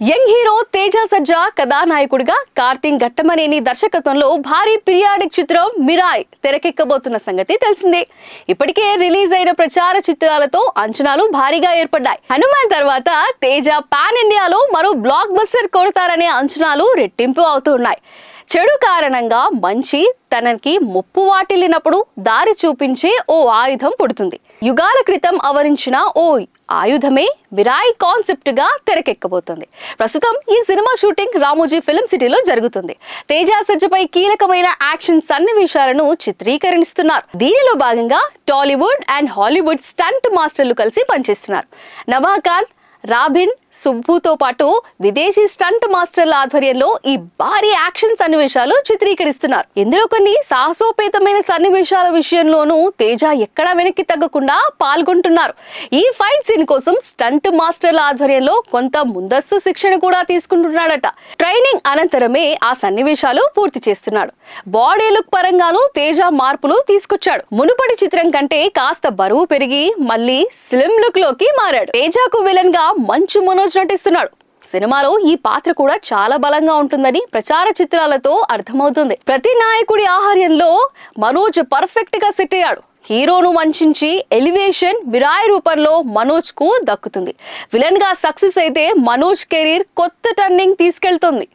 Young hero Teja సజ్జా కథానాయకుడిగా కార్తీక్ ఘట్టమనేని దర్శకత్వంలో భారీ పీరియాడిక్ చిత్రం మిరాయ్ తెరకెక్కబోతున్న సంగతి తెలిసిందే. ఇప్పటికే రిలీజ్ అయిన ప్రచార చిత్రాలతో అంచనాలు భారీగా ఏర్పడ్డాయి. హనుమాన్ తర్వాత తేజ పాన్ ఇండియాలో మరో బ్లాక్ బస్టర్ కొడతారనే అంచనాలు రెట్టింపు అవుతున్నాయి. చెడు కారణంగా మంచి తనకి ముప్పు వాటిల్లినప్పుడు దారి చూపించే ఓ ఆయుధం పుడుతుంది. యుగాల క్రితం అవరించిన ఓ ఆయుధమే మిరాయ్ కాన్సెప్ట్ గా తెరకెక్కబోతుంది. ప్రస్తుతం ఈ సినిమా షూటింగ్ రామోజీ ఫిల్మ్ సిటీలో జరుగుతుంది. తేజ సజ్జపై కీలకమైన యాక్షన్ సన్నివేశాలను చిత్రీకరిస్తున్నారు. దీనిలో భాగంగా టాలీవుడ్ అండ్ హాలీవుడ్ స్టంట్ మాస్టర్లు కలిసి పనిచేస్తున్నారు. నవాకాంత్, రాబిన్, సుబ్బుతో పాటు విదేశీ స్టంట్ మాస్టర్ల ఆధ్వర్యంలో ఈ భారీ యాక్షన్ సన్నివేశాలు చిత్రీకరిస్తున్నారు. ఇందులో కొన్ని సాహసోపేతమైన సన్నివేశాల విషయంలోనూ తేజ ఎక్కడా వెనక్కి తగ్గకుండా పాల్గొంటున్నారు. ఈ ఫైట్ సీన్ కోసం స్టంట్ మాస్టర్ల ఆధ్వర్యంలో కొంత ముందస్తు శిక్షణ కూడా తీసుకుంటున్నాడట. ట్రైనింగ్ అనంతరమే ఆ సన్నివేశాలు పూర్తి చేస్తున్నాడు. బాడీ లుక్ పరంగానూ తేజ మార్పులు తీసుకొచ్చాడు. మునుపటి చిత్రం కంటే కాస్త బరువు పెరిగి మళ్ళీ స్లిమ్ లుక్ లోకి మారాడు. తేజకు విలన్ గా మంచు మనోజ్ నటిస్తున్నాడు. సినిమాలో ఈ పాత్ర కూడా చాలా బలంగా ఉంటుందని ప్రచార చిత్రాలతో అర్థమవుతుంది. ప్రతి నాయకుడి ఆహార్యంలో మనోజ్ పర్ఫెక్ట్ గా సెట్ అయ్యాడు. హీరోను వంచి ఎలివేషన్ మిరాయ్ రూపంలో మనోజ్ కు దక్కుతుంది. విలన్ గా సక్సెస్ అయితే మనోజ్ కెరీర్ కొత్త టర్నింగ్ తీసుకెళ్తుంది.